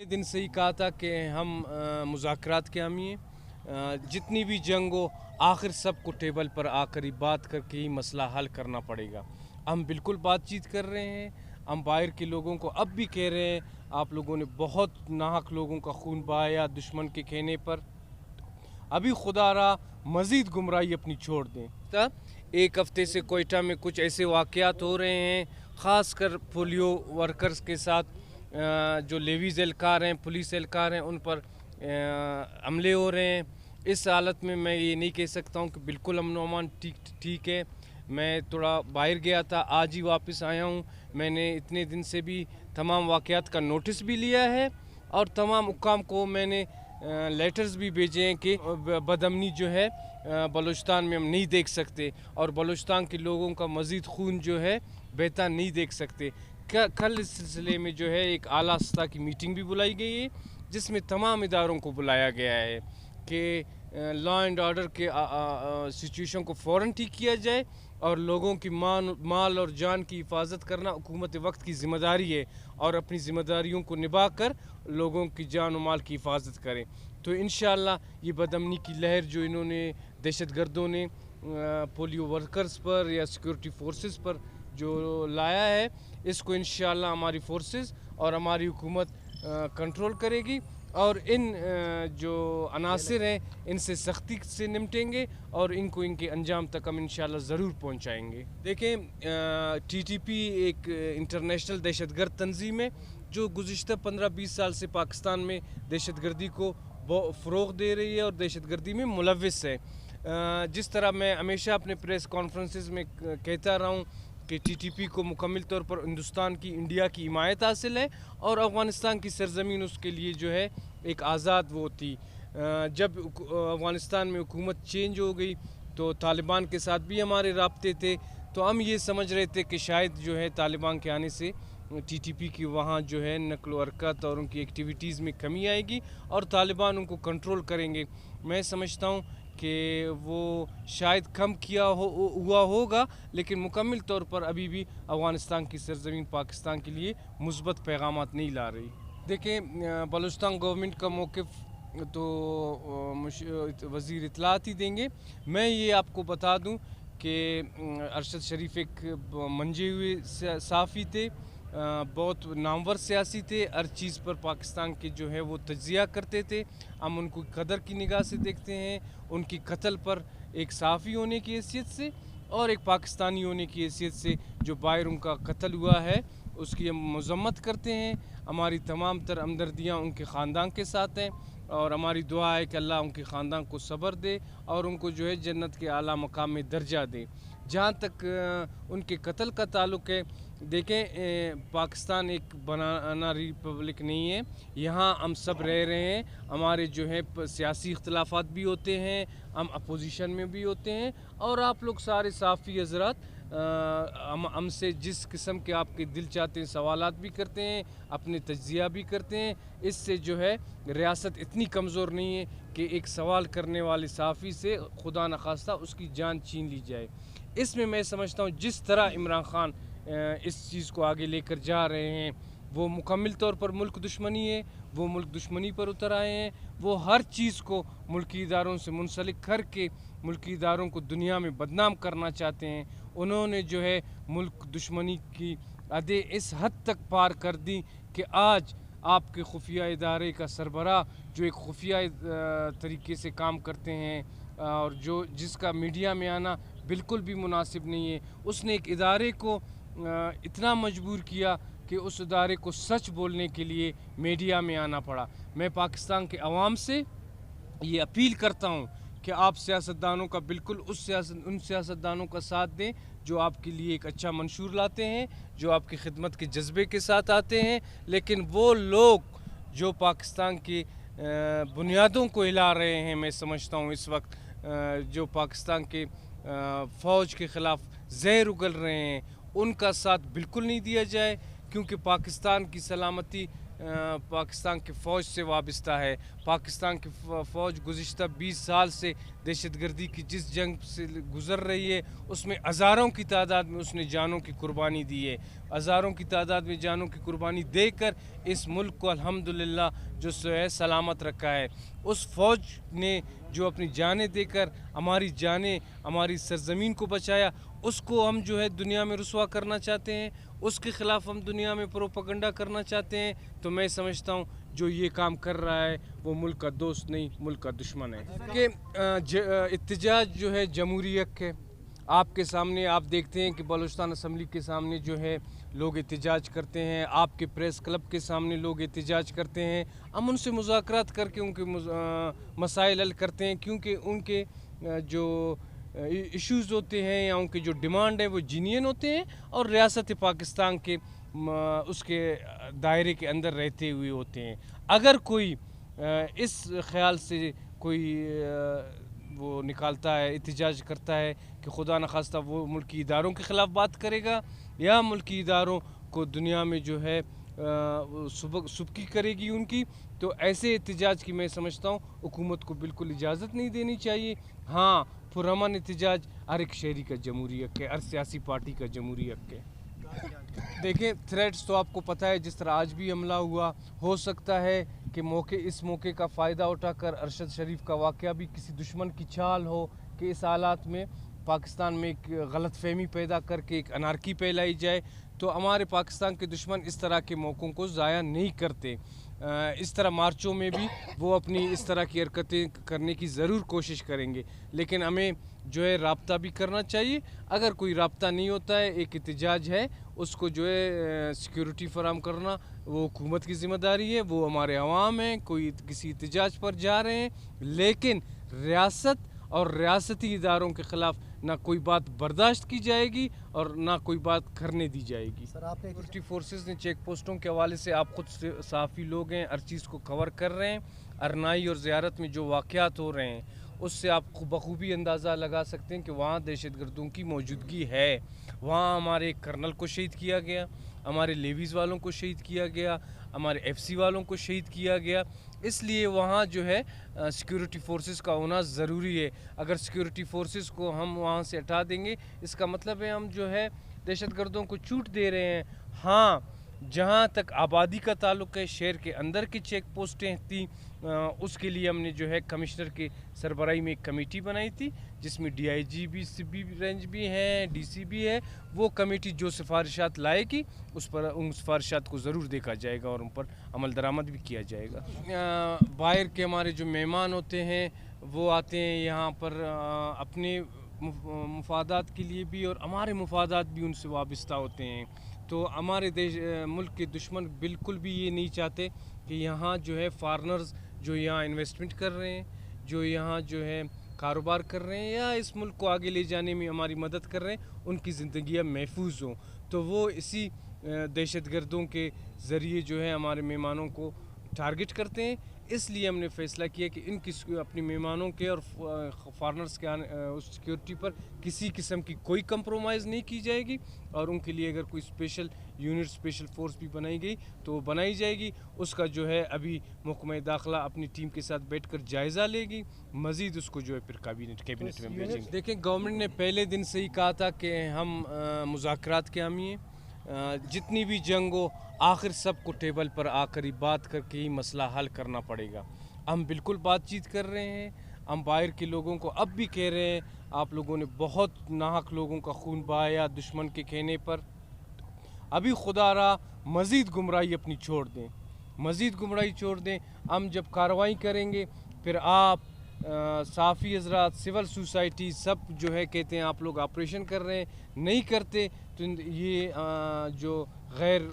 दिन से ही कहा था कि हम मुज़ाकरात के हामी हैं। जितनी भी जंग हो आखिर सबको टेबल पर आकर ही बात करके ही मसला हल करना पड़ेगा। हम बिल्कुल बातचीत कर रहे हैं। हम बाहर के लोगों को अब भी कह रहे हैं, आप लोगों ने बहुत नाहक लोगों का खून बहाया दुश्मन के कहने पर, अभी खुदा रहा मज़ीद गुमराही अपनी छोड़ दें। एक हफ़्ते से कोयटा में कुछ ऐसे वाक़यात हो रहे हैं, ख़ास कर पोलियो वर्कर्स के साथ जो लेवीज़ एहलकार हैं, पुलिस एहलकार हैं, उन पर हमले हो रहे हैं। इस हालत में मैं ये नहीं कह सकता हूँ कि बिल्कुल अमन व अमान ठीक है। मैं थोड़ा बाहर गया था, आज ही वापस आया हूँ। मैंने इतने दिन से भी तमाम वाक़यात का नोटिस भी लिया है और तमाम हुक्काम को मैंने लेटर्स भी भेजे हैं कि बदअमनी जो है बलूचिस्तान में हम नहीं देख सकते और बलूचिस्तान के लोगों का मज़ीद खून जो है बहता नहीं देख सकते। कल इस सिलसिले में जो है एक आला सतह की मीटिंग भी बुलाई गई है, जिसमें तमाम इदारों को बुलाया गया है कि लॉ एंड ऑर्डर के सिचुएशन को फ़ौरन ठीक किया जाए और लोगों की माल और जान की हिफाजत करना हुकूमत वक्त की ज़िम्मेदारी है और अपनी ज़िम्मेदारियों को निभा कर लोगों की जान और माल की हिफाजत करें। तो इंशाअल्लाह ये बदअमनी की लहर जो इन्होंने दहशतगर्दों ने पोलियो वर्कर्स पर या सिक्योरिटी फोर्सेस पर जो लाया है, इसको इंशाअल्लाह हमारी फोर्सेस और हमारी हुकूमत कंट्रोल करेगी और इन जो अनासिर हैं इनसे सख्ती से निपटेंगे और इनको इनके अंजाम तक हम इंशाअल्लाह ज़रूर पहुंचाएंगे। देखें, टीटीपी एक इंटरनेशनल दहशतगर्द तंजीम है जो गुज़िश्ता 15-20 साल से पाकिस्तान में दहशतगर्दी को फ़रोग़ दे रही है और दहशतगर्दी में मुलव्विस है। जिस तरह मैं हमेशा अपने प्रेस कॉन्फ्रेंसेस में कहता रहा हूँ कि टीटीपी को मुकम्मल तौर पर हिंदुस्तान की, इंडिया की हिमायत हासिल है और अफ़गानिस्तान की सरज़मीन उसके लिए जो है एक आज़ाद वो थी। जब अफ़गानिस्तान में हुकूमत चेंज हो गई तो तालिबान के साथ भी हमारे राब्ते थे, तो हम ये समझ रहे थे कि शायद जो है तालिबान के आने से टीटीपी की वहाँ जो है नक्ल हरकत और उनकी एक्टिविटीज़ में कमी आएगी और तालिबान उनको कंट्रोल करेंगे। मैं समझता हूँ कि वो शायद कम हुआ होगा, लेकिन मुकम्मल तौर पर अभी भी अफ़गानिस्तान की सरज़मीन पाकिस्तान के लिए मुस्बत पैगामात नहीं ला रही। देखें, बलूचिस्तान गवर्नमेंट का मौक़िफ़ तो वज़ीर इत्तलाआत ही देंगे। मैं ये आपको बता दूं कि अरशद शरीफ एक मंजे हुए सहाफ़ी थे, बहुत नामवर सियासी थे, हर चीज़ पर पाकिस्तान के जो है वो तज्ज़िया करते थे। हम उनको कदर की निगाह से देखते हैं, उनकी कत्ल पर एक सहाफ़ी होने की हैसियत से और एक पाकिस्तानी होने की हैसियत से जो बाहर उनका कत्ल हुआ है उसकी हम मज़म्मत करते हैं। हमारी तमाम तर हमदर्दियाँ उनके ख़ानदान के साथ हैं और हमारी दुआ है कि अल्लाह उनके ख़ानदान को सब्र दे और उनको जो है जन्नत के आला मकाम में दर्जा दे। जहाँ तक उनके कत्ल का ताल्लुक़ है, देखें, पाकिस्तान एक बनाना रिपब्लिक नहीं है। यहाँ हम सब रह रहे हैं, हमारे जो है सियासी इख्तिलाफ़ात भी होते हैं, हम अपोजिशन में भी होते हैं और आप लोग सारे सहाफ़ी हज़रात हमसे जिस किस्म के आपके दिल चाहते हैं सवालात भी करते हैं, अपने तज्ज़िया भी करते हैं। इससे जो है रियासत इतनी कमज़ोर नहीं है कि एक सवाल करने वाले सहाफ़ी से खुदा न खास्ता उसकी जान छीन ली जाए। इसमें मैं समझता हूँ जिस तरह इमरान ख़ान इस चीज़ को आगे लेकर जा रहे हैं वो मुकम्मल तौर पर मुल्क दुश्मनी है, वो मुल्क दुश्मनी पर उतर आए हैं। वो हर चीज़ को मुल्की इदारों से मुंसलिक करके मुल्की इदारों को दुनिया में बदनाम करना चाहते हैं। उन्होंने जो है मुल्क दुश्मनी की हदें इस हद तक पार कर दी कि आज आपके खुफिया इदारे का सरबराह जो एक खुफिया तरीके से काम करते हैं और जिसका मीडिया में आना बिल्कुल भी मुनासिब नहीं है, उसने एक इदारे को इतना मजबूर किया कि उस इदारे को सच बोलने के लिए मीडिया में आना पड़ा। मैं पाकिस्तान के अवाम से ये अपील करता हूँ कि आप सियासतदानों का बिल्कुल उन सियासतदानों का साथ दें जो आपके लिए एक अच्छा मंशूर लाते हैं, जो आपकी खिदमत के जज्बे के साथ आते हैं। लेकिन वो लोग जो पाकिस्तान की बुनियादों को हिला रहे हैं, मैं समझता हूँ इस वक्त जो पाकिस्तान के फ़ौज के ख़िलाफ़ जहर उगल रहे हैं, उनका साथ बिल्कुल नहीं दिया जाए, क्योंकि पाकिस्तान की सलामती पाकिस्तान की फ़ौज से वाबस्ता है। पाकिस्तान की फ़ौज गुज़िश्ता 20 साल से दहशतगर्दी की जिस जंग से गुज़र रही है, उसमें हज़ारों की तादाद में उसने जानों की कुर्बानी दी है। हज़ारों की तादाद में जानों की कुर्बानी देकर इस मुल्क को अल्हम्दुलिल्लाह जो है सलामत रखा है। उस फ़ौज ने जो अपनी जानें देकर हमारी जानें, हमारी सरज़मीन को बचाया, उसको हम जो है दुनिया में रुसवा करना चाहते हैं, उसके ख़िलाफ़ हम दुनिया में प्रोपेगेंडा करना चाहते हैं। तो मैं समझता हूँ जो ये काम कर रहा है वो मुल्क का दोस्त नहीं, मुल्क का दुश्मन है। कि इत्तेजाज जो है जमहूरी हक़ है। आपके सामने आप देखते हैं कि बलूचिस्तान असम्बली के सामने जो है लोग एहतजाज करते हैं, आपके प्रेस क्लब के सामने लोग एहतजाज करते हैं। हम उनसे मुज़ाकरात करके उनके मसाइल हल करते हैं, क्योंकि उनके जो इश्यूज़ होते हैं या उनके जो डिमांड है वो जीनियन होते हैं और रियासत पाकिस्तान के उसके दायरे के अंदर रहते हुए होते हैं। अगर कोई इस ख़्याल से कोई वो निकालता है, एहतजाज करता है कि खुदा न खास्ता वो मुल्की इदारों के ख़िलाफ़ बात करेगा या मुल्की इदारों को दुनिया में जो है सुबकी करेगी उनकी, तो ऐसे एहतजाज की मैं समझता हूँ हुकूमत को बिल्कुल इजाज़त नहीं देनी चाहिए। हाँ, पुरअमन एहतजाज हर एक शहरी का जमहूरी हक़ है, हर सियासी पार्टी का जमहूरी हक़ है। देखें, थ्रेट्स तो आपको पता है, जिस तरह आज भी हमला हुआ, हो सकता है कि इस मौके का फ़ायदा उठाकर अरशद शरीफ का वाक़या भी किसी दुश्मन की चाल हो कि इस हालात में पाकिस्तान में एक गलत फहमी पैदा करके एक अनारकी फैलाई जाए। तो हमारे पाकिस्तान के दुश्मन इस तरह के मौक़ों को ज़ाया नहीं करते। इस तरह मार्चों में भी वो अपनी इस तरह की हरकतें करने की ज़रूर कोशिश करेंगे, लेकिन हमें जो है राब्ता भी करना चाहिए। अगर कोई राब्ता नहीं होता है, एक एहतजाज है, उसको जो है सिक्योरिटी फराहम करना वो हुकूमत की ज़िम्मेदारी है, वो हमारे अवाम हैं। कोई किसी एहतजाज पर जा रहे हैं, लेकिन रियासत और रियासती इदारों के ख़िलाफ़ ना कोई बात बर्दाश्त की जाएगी और ना कोई बात करने दी जाएगी। सर, आपने सिक्योरिटी फोर्सेस ने चेक पोस्टों के हवाले से आप खुद सहाफ़ी लोग हैं, हर चीज़ को कवर कर रहे हैं। अरनाई और ज़ियारत में जो वाक़यात हो रहे हैं उससे आप बखूबी अंदाज़ा लगा सकते हैं कि वहाँ दहशतगर्दों की मौजूदगी है। वहाँ हमारे एक कर्नल को शहीद किया गया, हमारे लेवीज़ वालों को शहीद किया गया, हमारे एफसी वालों को शहीद किया गया। इसलिए वहाँ जो है सिक्योरिटी फोर्सेस का होना ज़रूरी है। अगर सिक्योरिटी फोर्सेस को हम वहाँ से हटा देंगे, इसका मतलब है हम जो है दहशतगर्दों को छूट दे रहे हैं। हाँ, जहाँ तक आबादी का ताल्लुक़ है, शहर के अंदर की चेक पोस्टें थी, उसके लिए हमने जो है कमिश्नर के सरबराही में एक कमेटी बनाई थी, जिसमें DIG भी, CP रेंज भी हैं, DC भी है। वो कमेटी जो सिफारिशात लाएगी उन सिफारिशात को ज़रूर देखा जाएगा और उन पर अमल दरामद भी किया जाएगा। बाहर के हमारे जो मेहमान होते हैं वो आते हैं यहाँ पर अपने मुफादात के लिए भी, और हमारे मुफादात भी उनसे वाबस्ता होते हैं। तो हमारे मुल्क के दुश्मन बिल्कुल भी ये नहीं चाहते कि यहाँ जो है फॉरेनर्स जो यहाँ इन्वेस्टमेंट कर रहे हैं, जो यहाँ जो है कारोबार कर रहे हैं या इस मुल्क को आगे ले जाने में हमारी मदद कर रहे हैं, उनकी ज़िंदगियाँ महफूज हों। तो वो इसी दहशतगर्दों के ज़रिए जो है हमारे मेहमानों को टारगेट करते हैं। इसलिए हमने फ़ैसला किया कि इनकी अपने मेहमानों के और फॉरेनर्स के उस सिक्योरिटी पर किसी किस्म की कोई कंप्रोमाइज़ नहीं की जाएगी, और उनके लिए अगर कोई स्पेशल यूनिट, स्पेशल फोर्स भी बनाई गई तो वो बनाई जाएगी। उसका जो है अभी महकमा दाखिला अपनी टीम के साथ बैठकर जायज़ा लेगी, मज़ीद उसको जो है फिर कैबिनेट में भेजेंगे। देखें, गवर्नमेंट ने पहले दिन से ही कहा था कि हम मुज़ाकरात के हामी हैं। जितनी भी जंग हो, आखिर सबको टेबल पर आकर ही बात करके ही मसला हल करना पड़ेगा। हम बिल्कुल बातचीत कर रहे हैं। हम बाहर के लोगों को अब भी कह रहे हैं, आप लोगों ने बहुत नाहक लोगों का खून बहाया दुश्मन के कहने पर। अभी खुदा रहा मज़ीद गुमराही अपनी छोड़ दें, मज़ीद गुमराही छोड़ दें। हम जब कार्रवाई करेंगे फिर आप साफ़ी हज़रात, सिविल सोसाइटी सब जो है कहते हैं आप लोग ऑपरेशन कर रहे हैं, नहीं करते तो ये जो गैर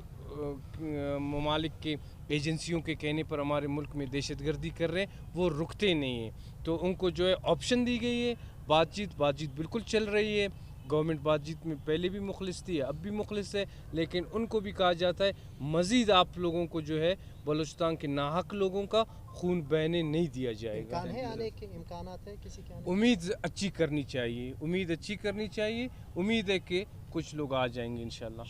ममालिक के एजेंसियों के कहने पर हमारे मुल्क में दहशतगर्दी कर रहे हैं, वो रुकते नहीं हैं। तो उनको जो है ऑप्शन दी गई है, बातचीत बिल्कुल चल रही है। गवर्नमेंट बातचीत में पहले भी मुखलिस थी, अब भी मुखलिस है, लेकिन उनको भी कहा जाता है मज़ीद आप लोगों को जो है बलूचिस्तान के नाहक लोगों का खून बहने नहीं दिया जाएगा। आने के इम्कानात है किसी के? उम्मीद अच्छी करनी चाहिए, उम्मीद है कि कुछ लोग आ जाएंगे इंशाल्लाह।